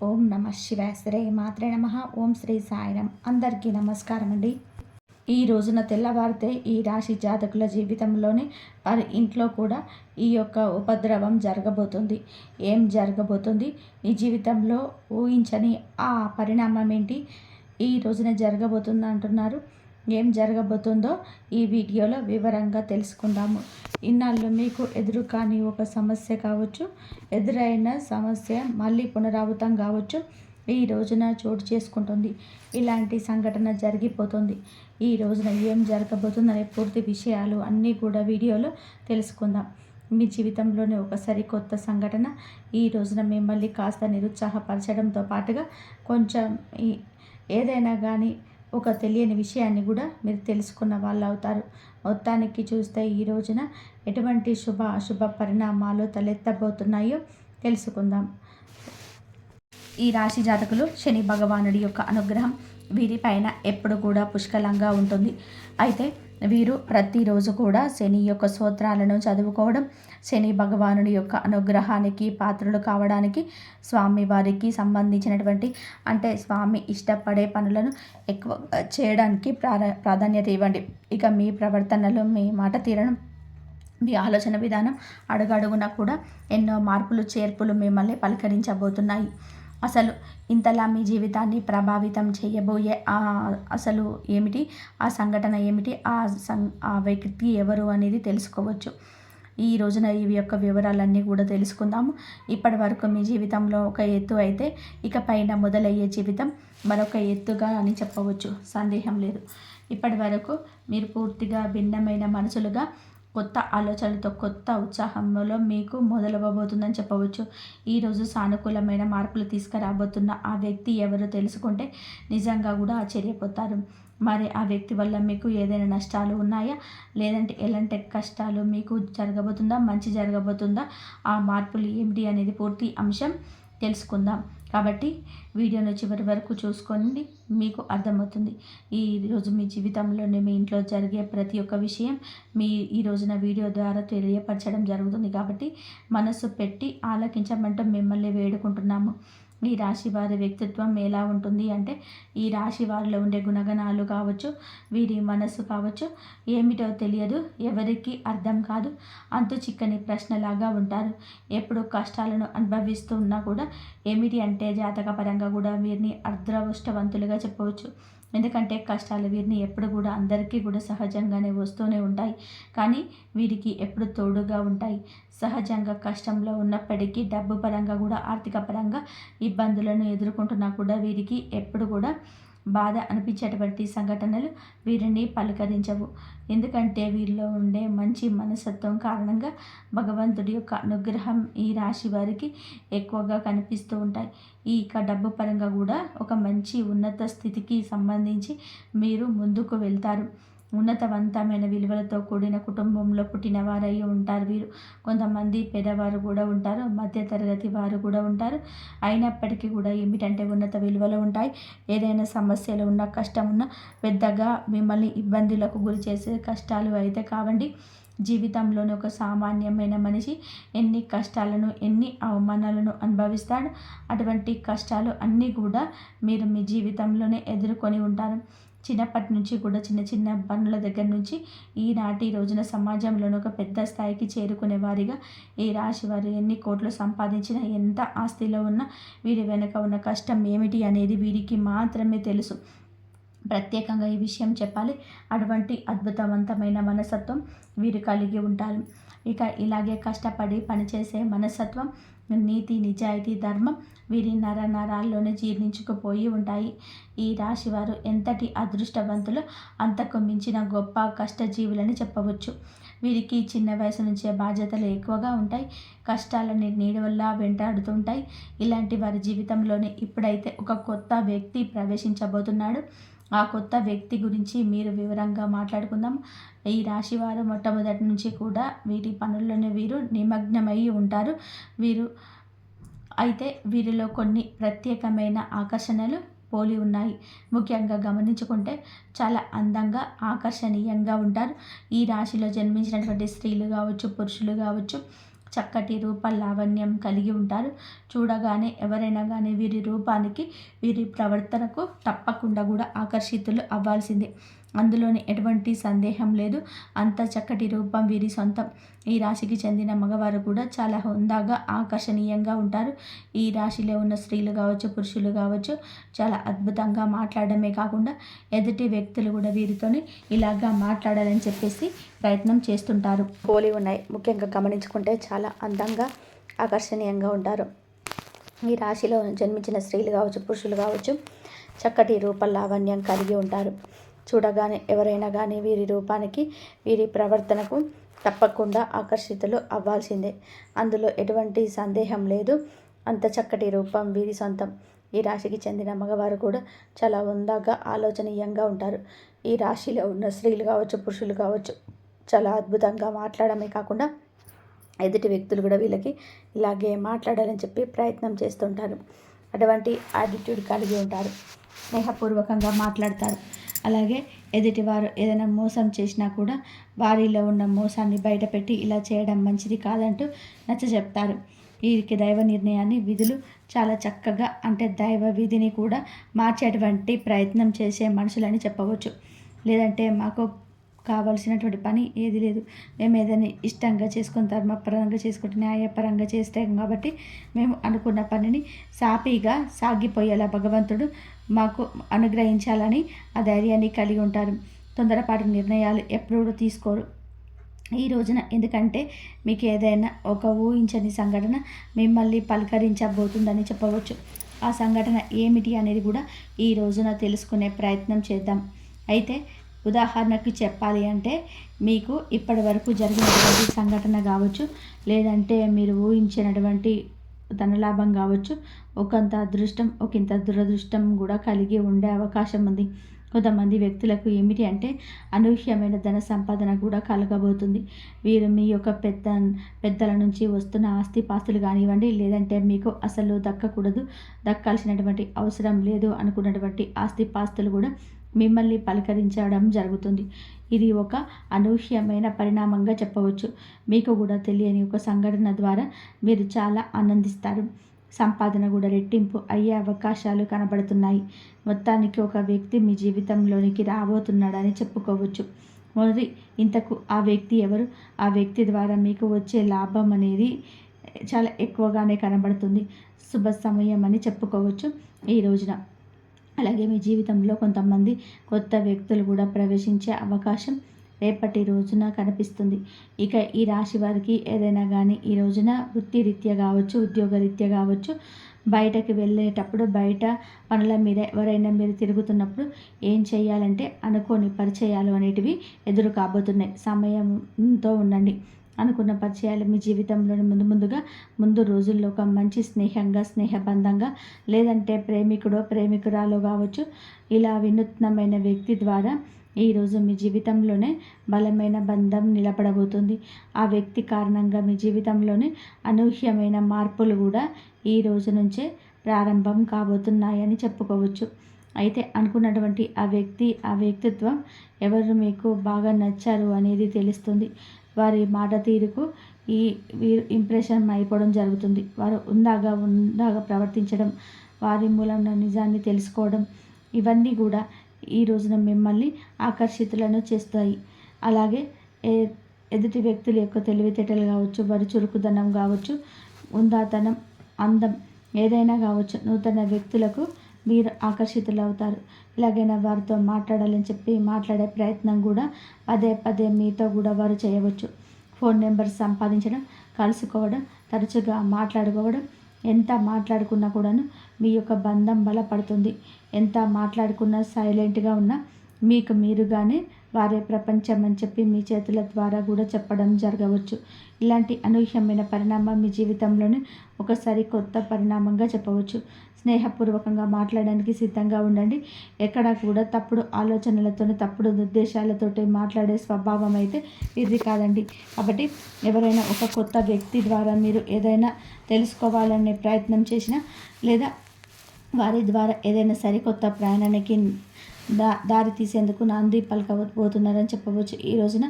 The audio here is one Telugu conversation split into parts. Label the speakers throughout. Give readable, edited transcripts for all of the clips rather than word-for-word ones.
Speaker 1: ఓం నమ శివాయ శ్రీ మాత్రే నమ. ఓం శ్రీ సాయిరామ్. అందరికీ నమస్కారం అండి. ఈ రోజున తెల్లవారితే ఈ రాశి జాతకుల జీవితంలోని వారి ఇంట్లో కూడా ఈ యొక్క ఉపద్రవం జరగబోతుంది. ఏం జరగబోతుంది, ఈ జీవితంలో ఊహించని ఆ పరిణామం ఏంటి ఈ రోజున జరగబోతుంది అంటున్నారు. ఏం జరగబోతుందో ఈ వీడియోలో వివరంగా తెలుసుకుందాము. ఇన్నాళ్ళు మీకు ఎదురు కాని ఒక సమస్య కావచ్చు, ఎదురైన సమస్య మళ్ళీ పునరావృతం కావచ్చు, ఈ రోజున చోటు చేసుకుంటుంది. ఇలాంటి సంఘటన జరిగిపోతుంది. ఈ రోజున ఏం జరగబోతుందనే పూర్తి విషయాలు అన్నీ కూడా వీడియోలో తెలుసుకుందాం. మీ జీవితంలోనే ఒకసారి కొత్త సంఘటన ఈ రోజున మిమ్మల్ని కాస్త నిరుత్సాహపరచడంతో పాటుగా కొంచెం ఏదైనా కానీ ఒక తెలియని విషయాన్ని కూడా మీరు తెలుసుకున్న వాళ్ళు అవుతారు. మొత్తానికి చూస్తే ఈ రోజున ఎటువంటి శుభ అశుభ పరిణామాలు తలెత్తబోతున్నాయో తెలుసుకుందాం. ఈ రాశి జాతకులు శని భగవానుడి యొక్క అనుగ్రహం వీరిపైన ఎప్పుడు కూడా పుష్కలంగా ఉంటుంది. అయితే వీరు ప్రతిరోజు కూడా శని యొక్క స్తోత్రాలను చదువుకోవడం, శని భగవానుడి యొక్క అనుగ్రహానికి పాత్రలు కావడానికి స్వామి వారికి సంబంధించినటువంటి అంటే స్వామి ఇష్టపడే పనులను ఎక్కువ చేయడానికి ప్రాధాన్యత ఇవ్వండి. ఇక మీ ప్రవర్తనలో మీ మాట తీరడం, మీ ఆలోచన విధానం అడుగడుగునా కూడా ఎన్నో మార్పులు చేర్పులు మిమ్మల్ని పలకరించబోతున్నాయి. అసలు ఇంతలా మీ జీవితాన్ని ప్రభావితం చేయబోయే అసలు ఏమిటి, ఆ సంఘటన ఏమిటి, ఆ వ్యక్తి ఎవరు అనేది తెలుసుకోవచ్చు. ఈ రోజున ఇవి యొక్క వివరాలన్నీ కూడా తెలుసుకుందాము. ఇప్పటి వరకు మీ జీవితంలో ఒక ఎత్తు అయితే ఇక పైన మొదలయ్యే జీవితం మరొక ఎత్తుగా అని చెప్పవచ్చు, సందేహం లేదు. ఇప్పటి వరకు మీరు పూర్తిగా భిన్నమైన మనసులుగా కొత్త ఆలోచనలతో కొత్త ఉత్సాహంలో మీకు మొదలవ్వబోతుందని చెప్పవచ్చు. ఈరోజు సానుకూలమైన మార్పులు తీసుకురాబోతున్న ఆ వ్యక్తి ఎవరో తెలుసుకుంటే నిజంగా కూడా ఆశ్చర్యపోతారు. మరి ఆ వ్యక్తి వల్ల మీకు ఏదైనా నష్టాలు ఉన్నాయా, లేదంటే ఎలాంటి కష్టాలు మీకు జరగబోతుందా, మంచి జరగబోతుందా, ఆ మార్పులు ఏమిటి అనేది పూర్తి అంశం తెలుసుకుందాం. కాబట్టి వీడియోను చివరి వరకు చూసుకోండి, మీకు అర్థమవుతుంది. ఈరోజు మీ జీవితంలోనే మీ ఇంట్లో జరిగే ప్రతి ఒక్క విషయం ఈ రోజున వీడియో ద్వారా తెలియపరచడం జరుగుతుంది. కాబట్టి మనసు పెట్టి ఆలకించమంటూ మిమ్మల్ని వేడుకుంటున్నాము. ఈ రాశి వారి వ్యక్తిత్వం ఎలా ఉంటుంది అంటే, ఈ రాశి వారిలో ఉండే గుణగణాలు కావచ్చు, వీరి మనసు కావచ్చు, ఏమిటో తెలియదు, ఎవరికి అర్థం కాదు, అంతు చిక్కని ప్రశ్నలాగా ఉంటారు. ఎప్పుడు కష్టాలను అనుభవిస్తూ ఉన్నా కూడా ఏమిటి అంటే జాతకపరంగా కూడా వీరిని అదృష్టవంతులుగా చెప్పవచ్చు. ఎందుకంటే కష్టాలు వీరిని ఎప్పుడు కూడా అందరికీ కూడా సహజంగానే వస్తూనే ఉంటాయి, కానీ వీరికి ఎప్పుడు తోడుగా ఉంటాయి. సహజంగా కష్టంలో ఉన్నప్పటికీ డబ్బు పరంగా కూడా ఆర్థిక పరంగా ఇబ్బందులను ఎదుర్కొంటున్నా కూడా వీరికి ఎప్పుడు కూడా బాధ అనిపించేటువంటి సంఘటనలు వీరిని పలకరించవు. ఎందుకంటే వీరిలో ఉండే మంచి మనస్తత్వం కారణంగా భగవంతుడి యొక్క అనుగ్రహం ఈ రాశి వారికి ఎక్కువగా కనిపిస్తూ ఉంటాయి. డబ్బు పరంగా కూడా ఒక మంచి ఉన్నత స్థితికి సంబంధించి మీరు ముందుకు వెళ్తారు. ఉన్నతవంతమైన విలువలతో కూడిన కుటుంబంలో పుట్టిన వారై ఉంటారు వీరు. కొంతమంది పేదవారు కూడా ఉంటారు, మధ్యతరగతి వారు కూడా ఉంటారు. అయినప్పటికీ కూడా ఏమిటంటే ఉన్నత విలువలు ఉంటాయి. ఏదైనా సమస్యలు ఉన్నా, కష్టం ఉన్నా పెద్దగా మిమ్మల్ని ఇబ్బందులకు గురి చేసే కష్టాలు అయితే కావండి. జీవితంలోని ఒక సామాన్యమైన మనిషి ఎన్ని కష్టాలను, ఎన్ని అవమానాలను అనుభవిస్తాడు. అటువంటి కష్టాలు అన్నీ కూడా మీరు మీ జీవితంలోనే ఎదుర్కొని ఉంటారు. చిన్నప్పటి నుంచి కూడా చిన్న చిన్న పనుల దగ్గర నుంచి ఈనాటి రోజున సమాజంలోని ఒక పెద్ద స్థాయికి చేరుకునే వారిగా ఈ రాశి వారు ఎన్ని కోట్లు సంపాదించినా, ఎంత ఆస్తిలో ఉన్నా వీరి వెనుక ఉన్న కష్టం ఏమిటి అనేది వీరికి మాత్రమే తెలుసు. ప్రత్యేకంగా ఈ విషయం చెప్పాలి, అటువంటి అద్భుతవంతమైన మనస్తత్వం వీరు కలిగి ఉంటారు. ఇలాగే కష్టపడి పనిచేసే మనస్తత్వం, నీతి, నిజాయితీ, ధర్మం వీరి నరాల్లోనే జీర్ణించుకుపోయి ఉంటాయి. ఈ రాశివారు ఎంతటి అదృష్టవంతులు, అంతకు మించిన గొప్ప కష్టజీవులని చెప్పవచ్చు. వీరికి చిన్న వయసు నుంచే బాధ్యతలు ఎక్కువగా ఉంటాయి. కష్టాలని నీడవల్ల వెంటాడుతుంటాయి. ఇలాంటి వారి జీవితంలోనే ఇప్పుడైతే ఒక కొత్త వ్యక్తి ప్రవేశించబోతున్నాడు. ఆ కొత్త వ్యక్తి గురించి మీరు వివరంగా మాట్లాడుకుందాం. ఈ రాశి వారు మొట్టమొదటి నుంచి కూడా వీరి పనుల్లోనే వీరు నిమగ్నమై ఉంటారు. వీరిలో కొన్ని ప్రత్యేకమైన ఆకర్షణలు పోలి ఉన్నాయి. ముఖ్యంగా గమనించుకుంటే చాలా అందంగా, ఆకర్షణీయంగా ఉంటారు. ఈ రాశిలో జన్మించినటువంటి స్త్రీలు కావచ్చు, పురుషులు కావచ్చు, చక్కటి రూప లావణ్యం కలిగి ఉంటారు. చూడగానే ఎవరైనా కానీ వీరి రూపానికి, వీరి ప్రవర్తనకు తప్పకుండా కూడా ఆకర్షితులు అవ్వాల్సిందే. అందులోని ఎటువంటి సందేహం లేదు. అంత చక్కటి రూపం వీరి సొంతం. ఈ రాశికి చెందిన మగవారు కూడా చాలా హుందాగా, ఆకర్షణీయంగా ఉంటారు. ఈ రాశిలో ఉన్న స్త్రీలు కావచ్చు, పురుషులు కావచ్చు, చాలా అద్భుతంగా మాట్లాడడమే కాకుండా ఎదుటి వ్యక్తులు కూడా వీరితోని ఇలాగా మాట్లాడాలని చెప్పేసి ప్రయత్నం చేస్తుంటారు. పోలి ఉన్నాయి. ముఖ్యంగా గమనించుకుంటే చాలా అందంగా, ఆకర్షణీయంగా ఉంటారు. ఈ రాశిలో జన్మించిన స్త్రీలు కావచ్చు, పురుషులు కావచ్చు, చక్కటి రూప లావణ్యం కలిగి ఉంటారు. చూడగానే ఎవరైనా కానీ వీరి రూపానికి, వీరి ప్రవర్తనకు తప్పకుండా ఆకర్షితులు అవ్వాల్సిందే. అందులో ఎటువంటి సందేహం లేదు. అంత చక్కటి రూపం వీరి సొంతం. ఈ రాశికి చెందిన మగవారు కూడా చాలా హుందాగా, ఆలోచనీయంగా ఉంటారు. ఈ రాశిలో ఉన్న స్త్రీలు కావచ్చు, పురుషులు కావచ్చు, చాలా అద్భుతంగా మాట్లాడమే కాకుండా ఎదుటి వ్యక్తులు కూడా వీళ్ళకి ఇలాగే మాట్లాడాలని చెప్పి ప్రయత్నం చేస్తుంటారు. అటువంటి యాటిట్యూడ్ కలిగి ఉంటారు. స్నేహపూర్వకంగా మాట్లాడతారు. అలాగే ఎదుటివారు ఏదైనా మోసం చేసినా కూడా వారిలో ఉన్న మోసాన్ని బయటపెట్టి ఇలా చేయడం మంచిది కాదంటూ నచ్చచెప్తారు. వీరికి దైవ నిర్ణయాన్ని, విధులు చాలా చక్కగా, అంటే దైవ విధిని కూడా మార్చేటువంటి ప్రయత్నం చేసే మనుషులని చెప్పవచ్చు. లేదంటే మాకు కావాల్సినటువంటి పని ఏది లేదు, మేము ఏదైనా ఇష్టంగా చేసుకుని, ధర్మపరంగా చేసుకుంటే, న్యాయపరంగా చేస్తాం కాబట్టి మేము అనుకున్న పనిని సాఫీగా సాగిపోయేలా భగవంతుడు మాకు అనుగ్రహించాలని ఆ ధైర్యాన్ని కలిగి ఉంటారు. తొందరపాటు నిర్ణయాలు ఎప్పుడూ తీసుకోరు ఈ రోజున. ఎందుకంటే మీకు ఏదైనా ఒక ఊహించని సంఘటన మిమ్మల్ని పలకరించబోతుందని చెప్పవచ్చు. ఆ సంఘటన ఏమిటి అనేది కూడా ఈ రోజున తెలుసుకునే ప్రయత్నం చేద్దాం. అయితే ఉదాహరణకు చెప్పాలి అంటే, మీకు ఇప్పటి వరకు జరిగినటువంటి సంఘటన కావచ్చు, లేదంటే మీరు ఊహించినటువంటి ధనలాభం కావచ్చు, ఒకంత అదృష్టం, ఒకంత దురదృష్టం కూడా కలిగి ఉండే అవకాశం ఉంది. కొంతమంది వ్యక్తులకు ఏమిటి అంటే అనూహ్యమైన ధన సంపాదన కూడా కలగబోతుంది. వీరు మీ యొక్క పెద్దల నుంచి వస్తున్న ఆస్తిపాస్తులు కానివ్వండి, లేదంటే మీకు అసలు దక్కకూడదు, దక్కాల్సినటువంటి అవసరం లేదు అనుకున్నటువంటి ఆస్తిపాస్తులు కూడా మిమ్మల్ని పలకరించడం జరుగుతుంది. ఇది ఒక అనూహ్యమైన పరిణామంగా చెప్పవచ్చు. మీకు కూడా తెలియని ఒక సంఘటన ద్వారా మీరు చాలా ఆనందిస్తారు. సంపాదన కూడా రెట్టింపు అయ్యే అవకాశాలు కనబడుతున్నాయి. మొత్తానికి ఒక వ్యక్తి మీ జీవితంలోనికి రాబోతున్నాడని చెప్పుకోవచ్చు. మరి ఇంతకు ఆ వ్యక్తి ఎవరు? ఆ వ్యక్తి ద్వారా మీకు వచ్చే లాభం అనేది చాలా ఎక్కువగానే కనబడుతుంది. శుభ సమయం అని చెప్పుకోవచ్చు ఈ రోజున. అలాగే మీ జీవితంలో కొంతమంది కొత్త వ్యక్తులు కూడా ప్రవేశించే అవకాశం రేపటి రోజున కనిపిస్తుంది. ఇక ఈ రాశి వారికి ఏదైనా కానీ ఈ రోజున వృత్తిరీత్యా కావచ్చు, ఉద్యోగరీత్యా కావచ్చు, బయటకు వెళ్ళేటప్పుడు, బయట పనుల మీద ఎవరైనా మీరు తిరుగుతున్నప్పుడు ఏం చేయాలంటే అనుకోని పరిచయాలు అనేటివి ఎదురు కాబోతున్నాయి. సమయంతో ఉండండి. అనుకున్న పరిచయాలు మీ జీవితంలోని ముందు రోజుల్లో ఒక మంచి స్నేహంగా, స్నేహబంధంగా, లేదంటే ప్రేమికుడో ప్రేమికురాలో కావచ్చు, ఇలా వినూత్నమైన వ్యక్తి ద్వారా ఈరోజు మీ జీవితంలోనే బలమైన బంధం నిలబడబోతుంది. ఆ వ్యక్తి కారణంగా మీ జీవితంలోనే అనూహ్యమైన మార్పులు కూడా ఈ రోజు నుంచే ప్రారంభం కాబోతున్నాయని చెప్పుకోవచ్చు. అయితే అనుకున్నటువంటి ఆ వ్యక్తిత్వం ఎవరు మీకు బాగా నచ్చారు అనేది తెలుస్తుంది. వారి మాట తీరుకు వీరు ఇంప్రెషన్ అయిపోవడం జరుగుతుంది. వారు ఉందాగా ప్రవర్తించడం, వారి మూలంలో నిజాన్ని తెలుసుకోవడం, ఇవన్నీ కూడా ఈ రోజున మిమ్మల్ని ఆకర్షితులను చేస్తాయి. అలాగే ఎదుటి వ్యక్తుల యొక్క తెలివితేటలు కావచ్చు, వారి చురుకుదనం కావచ్చు, ఉందాతనం, అందం ఏదైనా కావచ్చు, నూతన వ్యక్తులకు మీరు ఆకర్షితులవుతారు. ఎలాగైనా వారితో మాట్లాడాలని చెప్పి మాట్లాడే ప్రయత్నం కూడా పదే మీతో కూడా వారు చేయవచ్చు. ఫోన్ నెంబర్ సంపాదించడం, కలుసుకోవడం, తరచుగా మాట్లాడుకోవడం, ఎంత మాట్లాడుకున్నా కూడాను మీ యొక్క బంధం బలపడుతుంది. ఎంత మాట్లాడుకున్నా, సైలెంట్గా ఉన్నా మీకు మీరుగానే వారే ప్రపంచం అని చెప్పి మీ చేతుల ద్వారా కూడా చెప్పడం జరగవచ్చు. ఇలాంటి అనూహ్యమైన పరిణామం మీ జీవితంలోనే ఒకసారి కొత్త పరిణామంగా చెప్పవచ్చు. స్నేహపూర్వకంగా మాట్లాడడానికి సిద్ధంగా ఉండండి. ఎక్కడ కూడా తప్పుడు ఆలోచనలతోనే, తప్పుడు ఉద్దేశాలతోటి మాట్లాడే స్వభావం అయితే ఇది కాదండి. కాబట్టి ఎవరైనా ఒక కొత్త వ్యక్తి ద్వారా మీరు ఏదైనా తెలుసుకోవాలనే ప్రయత్నం చేసినా, లేదా వారి ద్వారా ఏదైనా సరికొత్త ప్రయాణానికి దారి తీసేందుకు నాంది పలకబోతున్నారని చెప్పవచ్చు. ఈ రోజున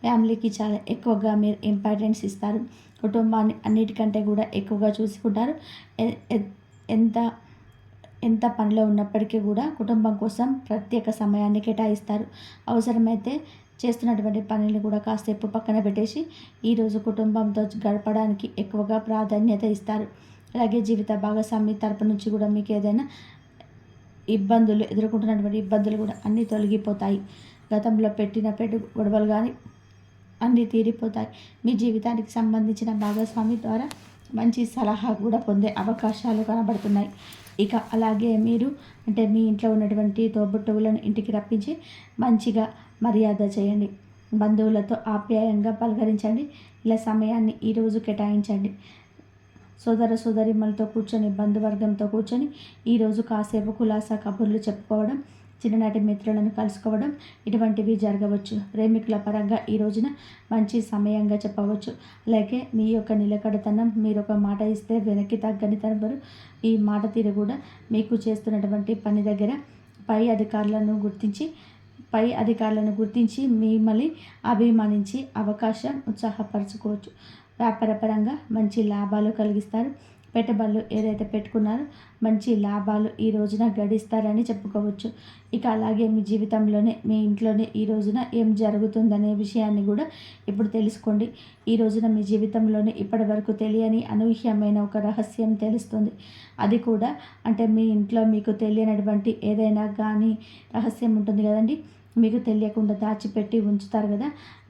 Speaker 1: ఫ్యామిలీకి చాలా ఎక్కువగా మీరు ఇంపార్టెన్స్ ఇస్తారు. కుటుంబాన్ని అన్నిటికంటే కూడా ఎక్కువగా చూసుకుంటారు. ఎంత ఎంత పనిలో ఉన్నప్పటికీ కూడా కుటుంబం కోసం ప్రత్యేక సమయాన్ని కేటాయిస్తారు. అవసరమైతే చేస్తున్నటువంటి పనులు కూడా కాసేపు పక్కన పెట్టేసి ఈరోజు కుటుంబంతో గడపడానికి ఎక్కువగా ప్రాధాన్యత ఇస్తారు. అలాగే జీవిత భాగస్వామి తరపు నుంచి కూడా మీకు ఏదైనా ఎదుర్కొంటున్నటువంటి ఇబ్బందులు కూడా అన్నీ తొలగిపోతాయి. గతంలో పెట్టిన గొడవలు కానీ అన్నీ తీరిపోతాయి. మీ జీవితానికి సంబంధించిన భాగస్వామి ద్వారా మంచి సలహా కూడా పొందే అవకాశాలు కనబడుతున్నాయి. ఇక అలాగే మీరు మీ ఇంట్లో ఉన్నటువంటి తోబుట్టువులను ఇంటికి రప్పించి మంచిగా మర్యాద చేయండి. బంధువులతో ఆప్యాయంగా పలకరించండి. ఇలా సమయాన్ని ఈరోజు కేటాయించండి. సోదరీమణులతో కూర్చొని బంధువర్గంతో కూర్చొని ఈరోజు కాసేపు కులాసా కబుర్లు చెప్పుకోవడం, చిన్ననాటి మిత్రులను కలుసుకోవడం ఇటువంటివి జరగవచ్చు. ప్రేమికుల పరంగా ఈ రోజున మంచి సమయంగా చెప్పవచ్చు. అలాగే మీ యొక్క నిలకడతనం, మీరు ఒక మాట ఇస్తే వెనక్కి తగ్గని తనబరు. ఈ మాట తీరు కూడా మీకు చేస్తున్నటువంటి పని దగ్గర పై అధికారులను గుర్తించి మిమ్మల్ని అభిమానించి అవకాశం ఉత్సాహపరచుకోవచ్చు. వ్యాపారపరంగా మంచి లాభాలు కలిగిస్తారు. పెట్టుబడులు ఏదైతే పెట్టుకున్నారో మంచి లాభాలు ఈ రోజున గడిస్తారని చెప్పుకోవచ్చు. ఇక అలాగే మీ జీవితంలోనే, మీ ఇంట్లోనే ఈ రోజున ఏం జరుగుతుందనే విషయాన్ని కూడా ఇప్పుడు తెలుసుకోండి. ఈ రోజున మీ జీవితంలోనే ఇప్పటి వరకు తెలియని అనూహ్యమైన ఒక రహస్యం తెలుస్తుంది. అది కూడా మీ ఇంట్లో మీకు తెలియనటువంటి ఏదైనా కానీ రహస్యం ఉంటుంది కదండి, మీకు తెలియకుండా దాచిపెట్టి ఉంచుతారు కదా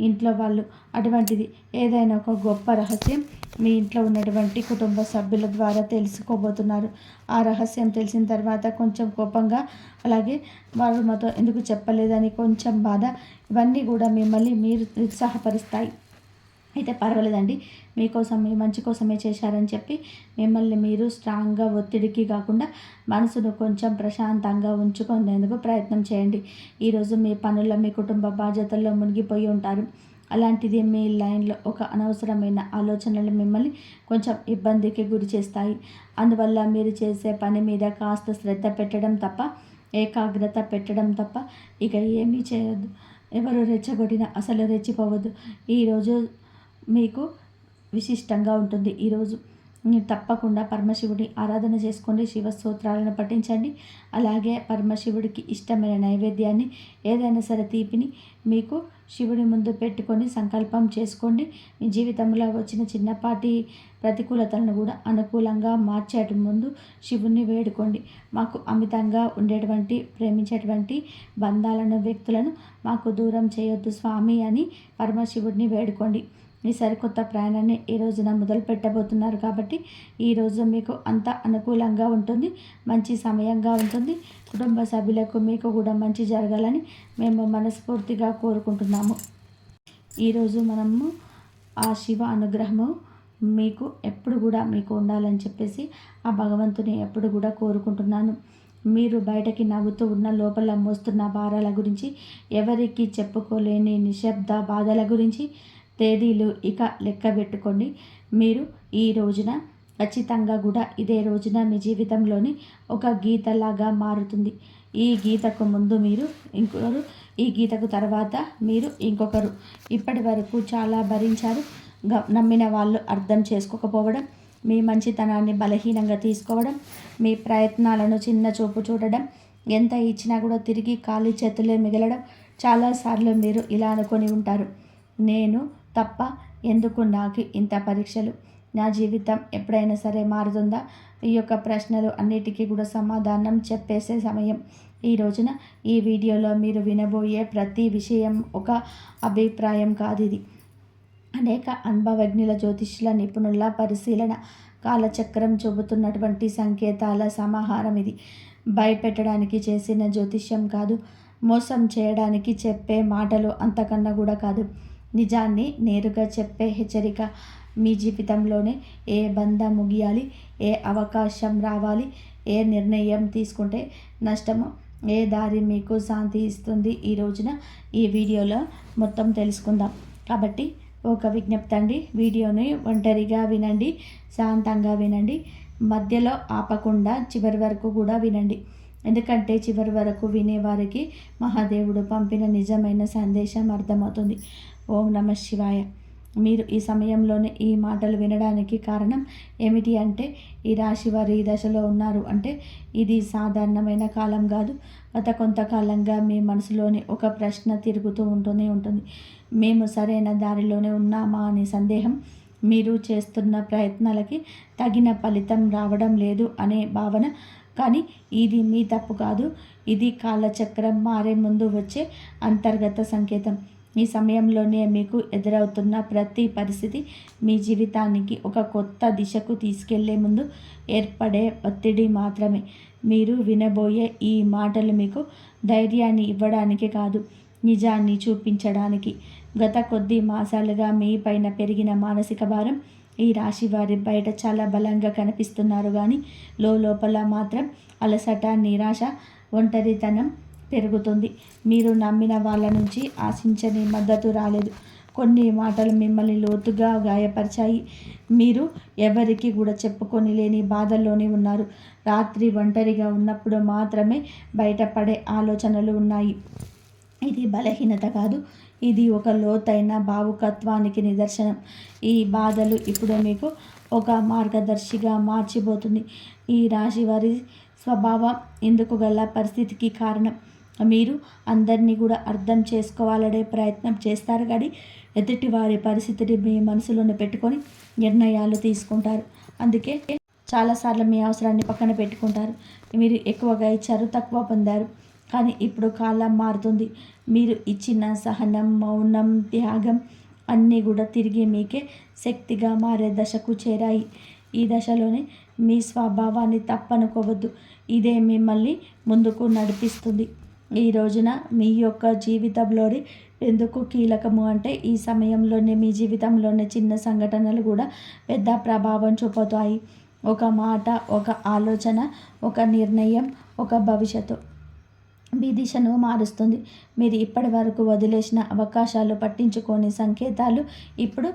Speaker 1: ఇంట్లో వాళ్ళు. అటువంటిది ఏదైనా ఒక గొప్ప రహస్యం మీ ఇంట్లో ఉన్నటువంటి కుటుంబ సభ్యుల ద్వారా తెలుసుకోబోతున్నారు. ఆ రహస్యం తెలిసిన తర్వాత కొంచెం కోపంగా, అలాగే వాళ్ళు మాతో ఎందుకు చెప్పలేదని కొంచెం బాధ, ఇవన్నీ కూడా మిమ్మల్ని మీరు నిరుత్సాహపరుస్తాయి. అయితే పర్వాలేదండి, మీకోసం మీ మంచి కోసమే చేశారని చెప్పి మిమ్మల్ని మీరు స్ట్రాంగ్గా ఒత్తిడికి కాకుండా మనసును కొంచెం ప్రశాంతంగా ఉంచుకునేందుకు ప్రయత్నం చేయండి. ఈరోజు మీ పనుల్లో, మీ కుటుంబ బాధ్యతల్లో మునిగిపోయి ఉంటారు. అలాంటిది మీ లైన్లో ఒక అనవసరమైన ఆలోచనలు మిమ్మల్ని కొంచెం ఇబ్బందికి గురి చేస్తాయి. అందువల్ల మీరు చేసే పని మీద కాస్త శ్రద్ధ పెట్టడం తప్ప, ఏకాగ్రత పెట్టడం తప్ప ఇక ఏమీ చేయొద్దు. ఎవరు రెచ్చగొట్టినా అసలు రెచ్చిపోవద్దు. ఈరోజు మీకు విశిష్టంగా ఉంటుంది. ఈరోజు మీరు తప్పకుండా పరమశివుడి ఆరాధన చేసుకోండి, శివ స్తోత్రాలను పఠించండి. అలాగే పరమశివుడికి ఇష్టమైన నైవేద్యాన్ని, ఏదైనా సరే తీపిని మీకు శివుడి ముందు పెట్టుకొని సంకల్పం చేసుకోండి. మీ జీవితంలో వచ్చిన చిన్నపాటి ప్రతికూలతలను కూడా అనుకూలంగా మార్చేట ముందు శివుణ్ణి వేడుకోండి. మాకు అమితంగా ఉండేటువంటి, ప్రేమించేటువంటి బంధాలను, వ్యక్తులను మాకు దూరం చేయొద్దు స్వామి అని పరమశివుడిని వేడుకోండి. ఈ సరికొత్త ప్రయాణాన్ని ఈ రోజున మొదలు పెట్టబోతున్నారు కాబట్టి ఈరోజు మీకు అంత అనుకూలంగా ఉంటుంది, మంచి సమయంగా ఉంటుంది. కుటుంబ సభ్యులకు మీకు కూడా మంచి జరగాలని మేము మనస్ఫూర్తిగా కోరుకుంటున్నాము. ఈరోజు మనము ఆ శివ అనుగ్రహము మీకు ఎప్పుడు కూడా మీకు ఉండాలని చెప్పేసి ఆ భగవంతుని ఎప్పుడు కూడా కోరుకుంటున్నాను. మీరు బయటకి నవ్వుతూ ఉన్న లోపల మోస్తున్న భారాల గురించి, ఎవరికి చెప్పుకోలేని నిశ్శబ్ద బాధల గురించి తేదీలు ఇక లెక్క పెట్టుకోండి. మీరు ఈ రోజున ఖచ్చితంగా కూడా ఇదే రోజున మీ జీవితంలోని ఒక గీతలాగా మారుతుంది. ఈ గీతకు ముందు మీరు ఇంకొకరు, ఈ గీతకు తర్వాత మీరు ఇంకొకరు. ఇప్పటి వరకు చాలా భరించారు. నమ్మిన వాళ్ళు అర్థం చేసుకోకపోవడం, మీ మంచితనాన్ని బలహీనంగా తీసుకోవడం, మీ ప్రయత్నాలను చిన్న చూపు చూడడం, ఎంత ఇచ్చినా కూడా తిరిగి ఖాళీ చేతులే మిగలడం. చాలాసార్లు మీరు ఇలా అనుకొని ఉంటారు, నేను తప్ప ఎందుకు నాకు ఇంత పరీక్షలు, నా జీవితం ఎప్పుడైనా సరే మారుతుందా? ఈ యొక్క ప్రశ్నలు అన్నిటికీ కూడా సమాధానం చెప్పేసే సమయం ఈ రోజున. ఈ వీడియోలో మీరు వినబోయే ప్రతి విషయం ఒక అభిప్రాయం కాదు, ఇది అనేక అనుభవజ్ఞుల, జ్యోతిష్యుల, నిపుణుల పరిశీలన, కాలచక్రం చూపుతున్నటువంటి సంకేతాల సమాహారం. ఇది భయపెట్టడానికి చేసిన జ్యోతిష్యం కాదు, మోసం చేయడానికి చెప్పే మాటలు అంతకన్నా కూడా కాదు, నిజాన్ని నేరుగా చెప్పే హెచ్చరిక. మీ జీవితంలోనే ఏ బంధం ముగియాలి, ఏ అవకాశం రావాలి, ఏ నిర్ణయం తీసుకుంటే నష్టమో, ఏ దారి మీకు శాంతి ఇస్తుంది, ఈ రోజున ఈ వీడియోలో మొత్తం తెలుసుకుందాం. కాబట్టి ఒక విజ్ఞప్తి అండి, వీడియోని ఒంటరిగా వినండి, శాంతంగా వినండి, మధ్యలో ఆపకుండా చివరి వరకు కూడా వినండి. ఎందుకంటే చివరి వరకు వినేవారికి మహాదేవుడు పంపిన నిజమైన సందేశం అర్థమవుతుంది. ఓం నమః శివాయ. మీరు ఈ సమయంలోనే ఈ మాటలు వినడానికి కారణం ఏమిటి అంటే, ఈ రాశి వారు ఈ దశలో ఉన్నారు అంటే ఇది సాధారణమైన కాలం కాదు. గత కొంతకాలంగా మీ మనసులోని ఒక ప్రశ్న తిరుగుతూ ఉంటూనే ఉంటుంది. మేము సరైన దారిలోనే ఉన్నామా అనే సందేహం, మీరు చేస్తున్న ప్రయత్నాలకి తగిన ఫలితం రావడం లేదు అనే భావన. కానీ ఇది మీ తప్పు కాదు. ఇది కాలచక్రం మారే ముందు వచ్చే అంతర్గత సంకేతం. ఈ సమయంలోనే మీకు ఎదురవుతున్న ప్రతి పరిస్థితి మీ జీవితానికి ఒక కొత్త దిశకు తీసుకెళ్లే ముందు ఏర్పడే ఒత్తిడి మాత్రమే. మీరు వినబోయే ఈ మాటలు మీకు ధైర్యాన్ని ఇవ్వడానికి కాదు, నిజాన్ని చూపించడానికి. గత కొద్ది మాసాలుగా మీ పైన పెరిగిన మానసిక భారం, ఈ రాశి వారి బయట చాలా బలంగా కనిపిస్తున్నారు కానీ లోపల మాత్రం అలసట, నిరాశ, ఒంటరితనం పెరుగుతుంది. మీరు నమ్మిన వాళ్ళ నుంచి ఆశించని మద్దతు రాలేదు. కొన్ని మాటలు మిమ్మల్ని లోతుగా గాయపరిచాయి. మీరు ఎవరికి కూడా చెప్పుకొని లేని బాధల్లోనే ఉన్నారు. రాత్రి ఒంటరిగా ఉన్నప్పుడు మాత్రమే బయటపడే ఆలోచనలు ఉన్నాయి. ఇది బలహీనత కాదు, ఇది ఒక లోతైన భావుకత్వానికి నిదర్శనం. ఈ బాధలు ఇప్పుడు మీకు ఒక మార్గదర్శిగా మార్చిపోతుంది. ఈ రాశి వారి స్వభావం ఇందుకు గల పరిస్థితికి కారణం. మీరు అందరినీ కూడా అర్థం చేసుకోవాలనే ప్రయత్నం చేస్తారు కానీ ఎదుటి వారి పరిస్థితిని మీ మనసులోనే పెట్టుకొని నిర్ణయాలు తీసుకుంటారు. అందుకే చాలాసార్లు మీ అవసరాన్ని పక్కన పెట్టుకుంటారు. మీరు ఎక్కువగా ఇచ్చారు, తక్కువ పొందారు. కానీ ఇప్పుడు కాలం మారుతుంది. మీరు ఇచ్చిన సహనం, మౌనం, త్యాగం అన్నీ కూడా తిరిగి మీకే శక్తిగా మారే దశకు చేరాయి. ఈ దశలోనే మీ స్వభావాన్ని తప్పనుకోవద్దు. ఇదే మిమ్మల్ని ముందుకు నడిపిస్తుంది. ఈ రోజున మీ యొక్క జీవితంలోని ఎందుకు కీలకము అంటే, ఈ సమయంలోనే మీ జీవితంలోనే చిన్న సంఘటనలు కూడా పెద్ద ప్రభావం చూపుతాయి. ఒక మాట, ఒక ఆలోచన, ఒక నిర్ణయం, ఒక భవిష్యత్తు మీ దిశను మారుస్తుంది. మీరు ఇప్పటి వరకు వదిలేసిన అవకాశాలు, పట్టించుకోని సంకేతాలు ఇప్పుడు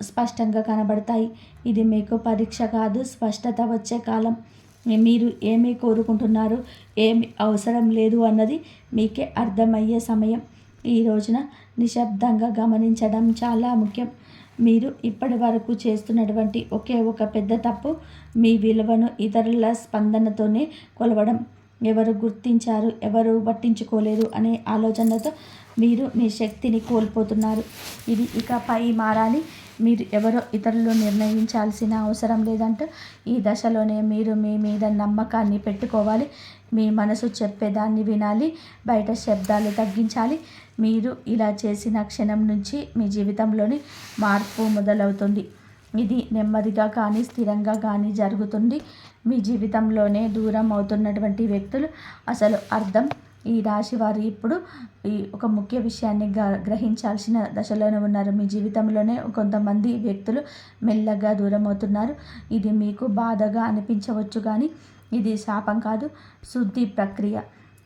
Speaker 1: స్పష్టంగా కనబడతాయి. ఇది మీకు పరీక్ష కాదు, స్పష్టత వచ్చే కాలం. మీరు ఏమి కోరుకుంటున్నారు, ఏమి అవసరం లేదు అన్నది మీకే అర్థమయ్యే సమయం. ఈ రోజున నిశ్శబ్దంగా గమనించడం చాలా ముఖ్యం. మీరు ఇప్పటి వరకు చేస్తున్నటువంటి ఒకే ఒక పెద్ద తప్పు మీ విలువను ఇతరుల స్పందనతోనే కొలవడం. ఎవరు గుర్తించారు, ఎవరు పట్టించుకోలేదు అనే ఆలోచనలతో మీరు మీ శక్తిని కోల్పోతున్నారు. ఇది ఇకపై మారాలి. మీరు ఎవరో ఇతరులు నిర్ణయించాల్సిన అవసరం లేదంటూ ఈ దశలోనే మీరు మీ మీద నమ్మకాన్ని పెట్టుకోవాలి. మీ మనసు చెప్పేదాన్ని వినాలి, బయట శబ్దాలు తగ్గించాలి. మీరు ఇలా చేసిన క్షణం నుంచి మీ జీవితంలోని మార్పు మొదలవుతుంది. ఇది నెమ్మదిగా కానీ స్థిరంగా కానీ జరుగుతుంది. మీ జీవితంలోనే దూరం అవుతున్నటువంటి వ్యక్తులు అసలు అర్థం. ఈ రాశి వారు ఇప్పుడు ఈ ఒక ముఖ్య విషయాన్ని గ్రహించాల్సిన దశలోనే ఉన్నారు. మీ జీవితంలోనే కొంతమంది వ్యక్తులు మెల్లగా దూరం అవుతున్నారు. ఇది మీకు బాధగా అనిపించవచ్చు కానీ ఇది శాపం కాదు, శుద్ధి ప్రక్రియ.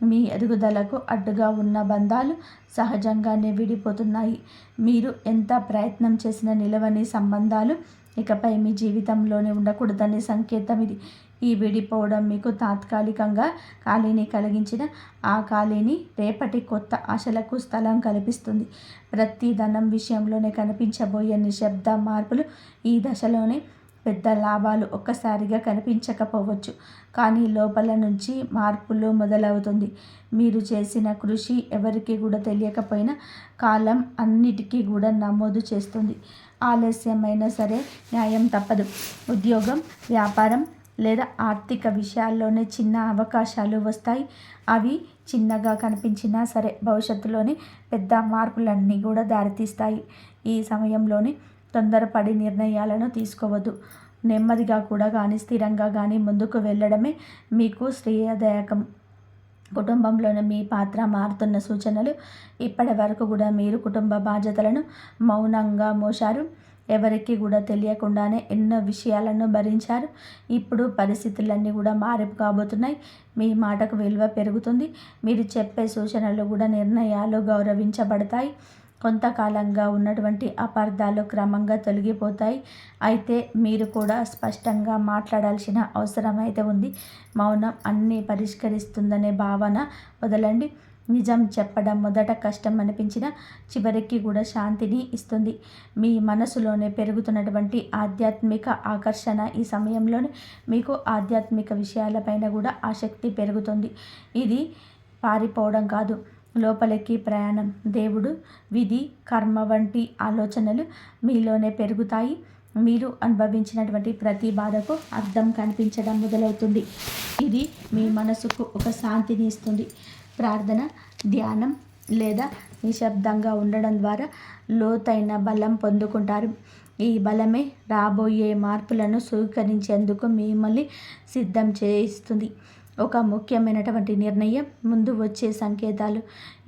Speaker 1: మీ ఎదుగుదలకు అడ్డుగా ఉన్న బంధాలు సహజంగానే విడిపోతున్నాయి. మీరు ఎంత ప్రయత్నం చేసినా నిలవని సంబంధాలు ఇకపై మీ జీవితంలోనే ఉండకూడదనే సంకేతం ఇది. ఈ విడిపోవడం మీకు తాత్కాలికంగా ఖాళీని కలిగించిన ఆ ఖాళీని రేపటి కొత్త ఆశలకు స్థలం కల్పిస్తుంది. ప్రతి ధనం విషయంలోనే కనిపించబోయే నిశ్శబ్ద మార్పులు ఈ దశలోనే. పెద్ద లాభాలు ఒక్కసారిగా కనిపించకపోవచ్చు, కానీ లోపల నుంచి మార్పులు మొదలవుతుంది. మీరు చేసిన కృషి ఎవరికి కూడా తెలియకపోయినా కాలం అన్నిటికీ కూడా నమోదు చేస్తుంది. ఆలస్యమైనా సరే న్యాయం తప్పదు. ఉద్యోగం, వ్యాపారం లేదా ఆర్థిక విషయాల్లోనే చిన్న అవకాశాలు వస్తాయి. అవి చిన్నగా కనిపించినా సరే భవిష్యత్తులోని పెద్ద మార్పులన్నీ కూడా దారితీస్తాయి. ఈ సమయంలోనే తొందరపడి నిర్ణయాలను తీసుకోవద్దు. నెమ్మదిగా కూడా కానీ స్థిరంగా కానీ ముందుకు వెళ్ళడమే మీకు శ్రేయదాయకం. కుటుంబంలోని మీ పాత్ర మారుతున్న సూచనలు. ఇప్పటి వరకు కూడా మీరు కుటుంబ బాధ్యతలను మౌనంగా మోశారు. ఎవరికి కూడా తెలియకుండానే ఎన్నో విషయాలను భరించారు. ఇప్పుడు పరిస్థితులన్నీ కూడా మారిపు కాబోతున్నాయి. మీ మాటకు విలువ పెరుగుతుంది. మీరు చెప్పే సూచనలు కూడా నిర్ణయాలు గౌరవించబడతాయి. కొంతకాలంగా ఉన్నటువంటి అపార్థాలు క్రమంగా తొలగిపోతాయి. అయితే మీరు కూడా స్పష్టంగా మాట్లాడాల్సిన అవసరం అయితే ఉంది. మౌనం అన్నీ పరిష్కరిస్తుందనే భావన వదలండి. నిజం చెప్పడం మొదట కష్టం అనిపించినా చివరికి కూడా శాంతిని ఇస్తుంది. మీ మనసులోనే పెరుగుతున్నటువంటి ఆధ్యాత్మిక ఆకర్షణ ఈ సమయంలోనే మీకు ఆధ్యాత్మిక విషయాలపైన కూడా ఆసక్తి పెరుగుతుంది. ఇది పారిపోవడం కాదు, లోపలికి ప్రయాణం. దేవుడు, విధి, కర్మ వంటి ఆలోచనలు మీలోనే పెరుగుతాయి. మీరు అనుభవించినటువంటి ప్రతి బాధకు అర్థం కనిపించడం మొదలవుతుంది. ఇది మీ మనసుకు ఒక శాంతిని ఇస్తుంది. ప్రార్థన, ధ్యానం లేదా నిశ్శబ్దంగా ఉండడం ద్వారా లోతైన బలం పొందుకుంటారు. ఈ బలమే రాబోయే మార్పులను స్వీకరించేందుకు మిమ్మల్ని సిద్ధం చేయిస్తుంది. ఒక ముఖ్యమైనటువంటి నిర్ణయం ముందు వచ్చే సంకేతాలు.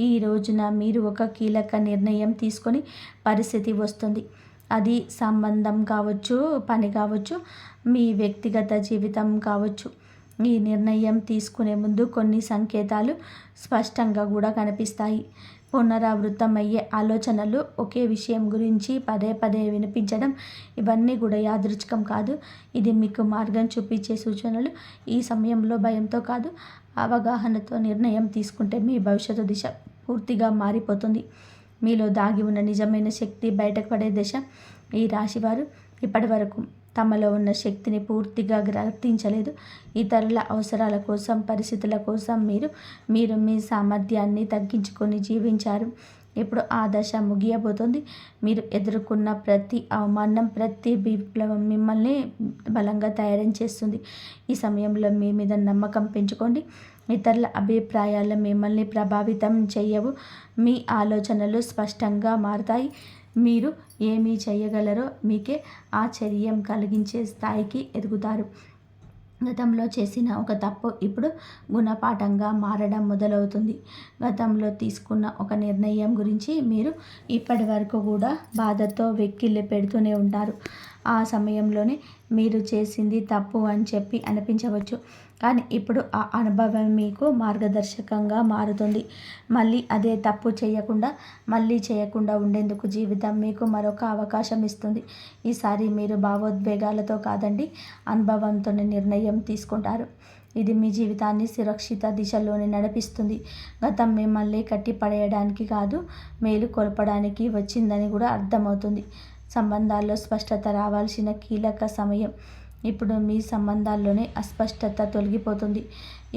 Speaker 1: ఈ రోజున మీరు ఒక కీలక నిర్ణయం తీసుకొని పరిస్థితి వస్తుంది. అది సంబంధం కావచ్చు, పని కావచ్చు, మీ వ్యక్తిగత జీవితం కావచ్చు. ఈ నిర్ణయం తీసుకునే ముందు కొన్ని సంకేతాలు స్పష్టంగా కూడా కనిపిస్తాయి. పునరావృతమయ్యే ఆలోచనలు, ఒకే విషయం గురించి పదే పదే వినిపించడం, ఇవన్నీ కూడా యాదృచ్ఛికం కాదు. ఇది మీకు మార్గం చూపించే సూచనలు. ఈ సమయంలో భయంతో కాదు, అవగాహనతో నిర్ణయం తీసుకుంటే మీ భవిష్యత్తు దిశ పూర్తిగా మారిపోతుంది. మీలో దాగి ఉన్న నిజమైన శక్తి బయటకు పడే దశ. ఈ రాశివారు ఇప్పటి వరకు తమలో ఉన్న శక్తిని పూర్తిగా గుర్తించలేదు. ఇతరుల అవసరాల కోసం, పరిస్థితుల కోసం మీరు మీ సామర్థ్యాన్ని తగ్గించుకొని జీవించారు. ఇప్పుడు ఆ దశ ముగియబోతుంది. మీరు ఎదుర్కొన్న ప్రతి అవమానం, ప్రతి విప్లవం మిమ్మల్ని బలంగా తయారు చేస్తుంది. ఈ సమయంలో మీ మీద నమ్మకం పెంచుకోండి. ఇతరుల అభిప్రాయాలు మిమ్మల్ని ప్రభావితం చేయవు. మీ ఆలోచనలు స్పష్టంగా మారతాయి. మీరు ఏమి చేయగలరో మీకే ఆశ్చర్యం కలిగించే స్థాయికి ఎదుగుతారు. గతంలో చేసిన ఒక తప్పు ఇప్పుడు గుణపాఠంగా మారడం మొదలవుతుంది. గతంలో తీసుకున్న ఒక నిర్ణయం గురించి మీరు ఇప్పటి వరకు కూడా బాధతో వెక్కిళ్ళు పెడుతూనే ఉంటారు. ఆ సమయంలోనే మీరు చేసింది తప్పు అని చెప్పి అనిపించవచ్చు. కానీ ఇప్పుడు ఆ అనుభవం మీకు మార్గదర్శకంగా మారుతుంది. మళ్ళీ అదే తప్పు చేయకుండా ఉండేందుకు జీవితం మీకు మరొక అవకాశం ఇస్తుంది. ఈసారి మీరు భావోద్వేగాలతో కాదండి, అనుభవంతోనే నిర్ణయం తీసుకుంటారు. ఇది మీ జీవితాన్ని సురక్షిత దిశలోనే నడిపిస్తుంది. గతం మిమ్మల్ని కట్టిపడేయడానికి కాదు, మేలుకొల్పడానికి వచ్చిందని కూడా అర్థమవుతుంది. సంబంధాల్లో స్పష్టత రావాల్సిన కీలక సమయం. ఇప్పుడు మీ సంబంధాల్లోనే అస్పష్టత తొలగిపోతుంది.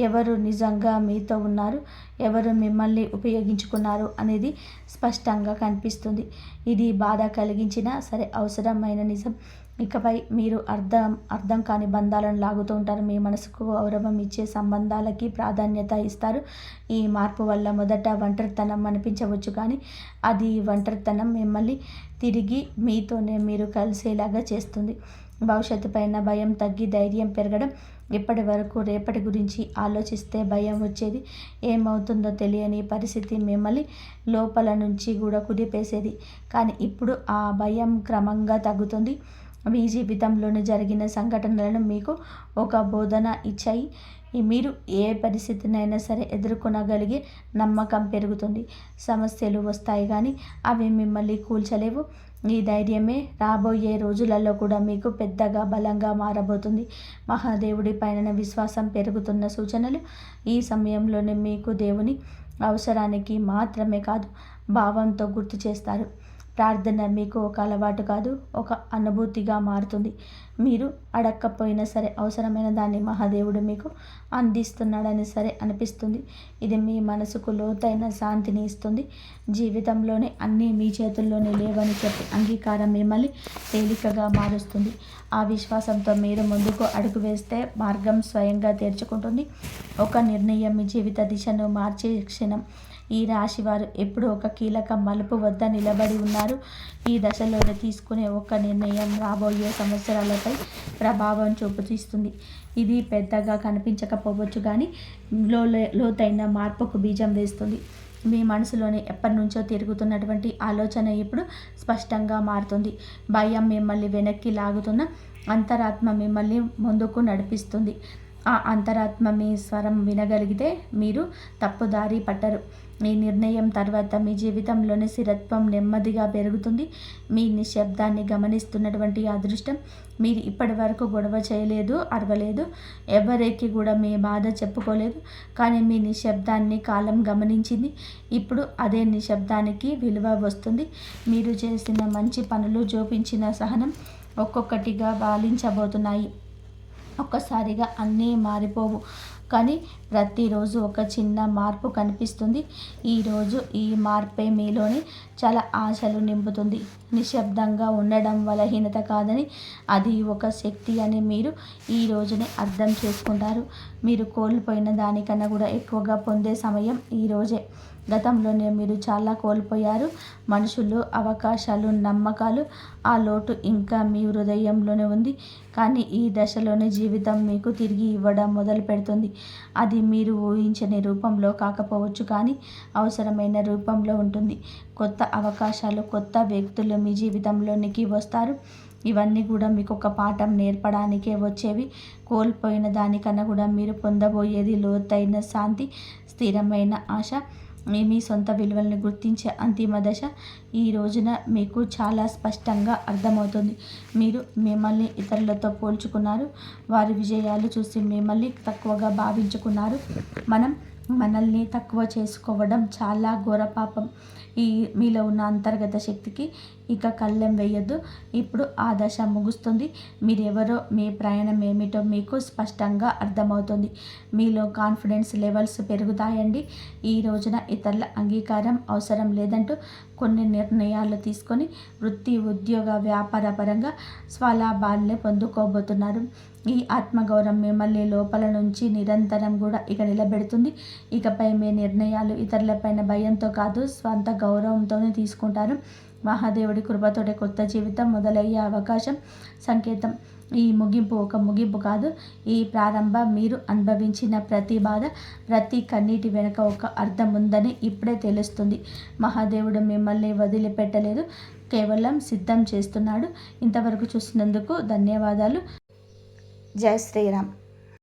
Speaker 1: ఎవరు నిజంగా మీతో ఉన్నారు, ఎవరు మిమ్మల్ని ఉపయోగించుకున్నారు అనేది స్పష్టంగా కనిపిస్తుంది. ఇది బాధ కలిగించినా సరే అవసరమైన నిజం. ఇకపై మీరు అర్థం కాని బంధాలను లాగుతూ ఉంటారు. మీ మనసుకు గౌరవం ఇచ్చే సంబంధాలకి ప్రాధాన్యత ఇస్తారు. ఈ మార్పు వల్ల మొదట ఒంటరితనం అనిపించవచ్చు, కానీ అది ఒంటరితనం మిమ్మల్ని తిరిగి మీతోనే మీరు కలిసేలాగా చేస్తుంది. భవిష్యత్తు పైన భయం తగ్గి ధైర్యం పెరగడం. ఇప్పటి వరకు రేపటి గురించి ఆలోచిస్తే భయం వచ్చేది. ఏమవుతుందో తెలియని పరిస్థితి మిమ్మల్ని లోపల నుంచి కూడా కుదిపేసేది. కానీ ఇప్పుడు ఆ భయం క్రమంగా తగ్గుతుంది. మీ జీవితంలోని జరిగిన సంఘటనలను మీకు ఒక బోధన ఇచ్చాయి. మీరు ఏ పరిస్థితినైనా సరే ఎదుర్కొనగలిగే నమ్మకం పెరుగుతుంది. సమస్యలు వస్తాయి కానీ అవి మిమ్మల్ని కూల్చలేవు. ఈ ధైర్యమే రాబోయే రోజులలో కూడా మీకు పెద్దగా బలంగా మారబోతుంది. మహాదేవుడి పైన విశ్వాసం పెరుగుతున్న సూచనలు. ఈ సమయంలోనే మీకు దేవుని అవసరానికి మాత్రమే కాదు, భావంతో గుర్తు చేస్తారు. ప్రార్థన మీకు ఒక అలవాటు కాదు, ఒక అనుభూతిగా మారుతుంది. మీరు అడక్కపోయినా సరే అవసరమైన దాన్ని మహాదేవుడు మీకు అందిస్తున్నాడని సరే అనిపిస్తుంది. ఇది మీ మనసుకు లోతైన శాంతిని ఇస్తుంది. జీవితంలోనే అన్నీ మీ చేతుల్లోనే లేవని చెప్పి అంగీకారం మిమ్మల్ని తేలికగా మారుస్తుంది. ఆ విశ్వాసంతో మీరు ముందుకు అడుగు వేస్తే మార్గం స్వయంగా తెరుచుకుంటుంది. ఒక నిర్ణయం మీ జీవిత దిశను మార్చే క్షణం. ఈ రాశివారు ఎప్పుడు ఒక కీలక మలుపు వద్ద నిలబడి ఉన్నారు. ఈ దశలోనే తీసుకునే ఒక నిర్ణయం రాబోయే సంవత్సరాలపై ప్రభావం చూపుతీస్తుంది. ఇది పెద్దగా కనిపించకపోవచ్చు, కానీ లోతైన మార్పుకు బీజం వేస్తుంది. మీ మనసులోని ఎప్పటి నుంచో తిరుగుతున్నటువంటి ఆలోచన ఇప్పుడు స్పష్టంగా మారుతుంది. భయం మిమ్మల్ని వెనక్కి లాగుతున్న అంతరాత్మ మిమ్మల్ని ముందుకు నడిపిస్తుంది. ఆ అంతరాత్మ మీ స్వరం వినగలిగితే మీరు తప్పుదారి పట్టరు. మీ నిర్ణయం తర్వాత మీ జీవితంలోని స్థిరత్వం నెమ్మదిగా పెరుగుతుంది. మీ నిశ్శబ్దాన్ని గమనిస్తున్నటువంటి అదృష్టం. మీరు ఇప్పటి వరకు గొడవ చేయలేదు, అరవలేదు, ఎవరికి కూడా మీ బాధ చెప్పుకోలేదు. కానీ మీ నిశ్శబ్దాన్ని కాలం గమనించింది. ఇప్పుడు అదే నిశ్శబ్దానికి విలువ వస్తుంది. మీరు చేసిన మంచి పనులు, చూపించిన సహనం ఒక్కొక్కటిగా వాలించబోతున్నాయి. ఒక్కసారిగా అన్నీ మారిపోవు, కానీ ప్రతిరోజు ఒక చిన్న మార్పు కనిపిస్తుంది. ఈరోజు ఈ మార్పే మీలోని చాలా ఆశలు నింపుతుంది. నిశ్శబ్దంగా ఉండడం బలహీనత కాదని, అది ఒక శక్తి అని మీరు ఈ రోజునే అర్థం చేసుకుంటారు. మీరు కోల్పోయిన దానికన్నా కూడా ఎక్కువగా పొందే సమయం ఈరోజే. గతంలోనే మీరు చాలా కోల్పోయారు. మనుషులు, అవకాశాలు, నమ్మకాలు. ఆ లోటు ఇంకా మీ హృదయంలోనే ఉంది. కానీ ఈ దశలోనే జీవితం మీకు తిరిగి ఇవ్వడం మొదలు పెడుతుంది. అది మీరు ఊహించని రూపంలో కాకపోవచ్చు, కానీ అవసరమైన రూపంలో ఉంటుంది. కొత్త అవకాశాలు, కొత్త వ్యక్తులు మీ జీవితంలోనికి వస్తారు. ఇవన్నీ కూడా మీకు ఒక పాఠం నేర్పడానికే వచ్చేవి. కోల్పోయిన దానికన్నా కూడా మీరు పొందబోయేది లోతైన శాంతి, స్థిరమైన ఆశ, మీ సొంత విలువల్ని గుర్తించే అంతిమ దశ. ఈ రోజున మీకు చాలా స్పష్టంగా అర్థమవుతుంది. మీరు మిమ్మల్ని ఇతరులతో పోల్చుకున్నారు. వారి విజయాలు చూసి మిమ్మల్ని తక్కువగా భావించుకున్నారు. మనల్ని తక్కువ చేసుకోవడం చాలా ఘోర పాపం. మీలో ఉన్న అంతర్గత శక్తికి ఇక కళ్ళెం వేయొద్దు. ఇప్పుడు ఆ దశ ముగుస్తుంది. మీరెవరో, మీ ప్రయాణం ఏమిటో మీకు స్పష్టంగా అర్థమవుతుంది. మీలో కాన్ఫిడెన్స్ లెవెల్స్ పెరుగుతాయండి. ఈ రోజున ఇతరుల అంగీకారం అవసరం లేదంటూ కొన్ని నిర్ణయాలు తీసుకొని వృత్తి, ఉద్యోగ, వ్యాపార పరంగా స్వలాభాల్ని పొందుకోబోతున్నారు. ఈ ఆత్మగౌరవం మిమ్మల్ని లోపల నుంచి నిరంతరం కూడా ఇక నిలబెడుతుంది. ఇకపై మీ నిర్ణయాలు ఇతరులపైన భయంతో కాదు, స్వంత గౌరవంతోనే తీసుకుంటారు. మహాదేవుడి కృపతోటి కొత్త జీవితం మొదలయ్యే అవకాశం సంకేతం. ఈ ముగింపు ఒక ముగింపు కాదు, ఈ ప్రారంభం. మీరు అనుభవించిన ప్రతి బాధ, ప్రతి కన్నీటి వెనుక ఒక అర్థం ఉందని ఇప్పుడే తెలుస్తుంది. మహాదేవుడు మిమ్మల్ని వదిలిపెట్టలేదు, కేవలం సిద్ధం చేస్తున్నాడు. ఇంతవరకు చూసినందుకు ధన్యవాదాలు. జై శ్రీరామ్.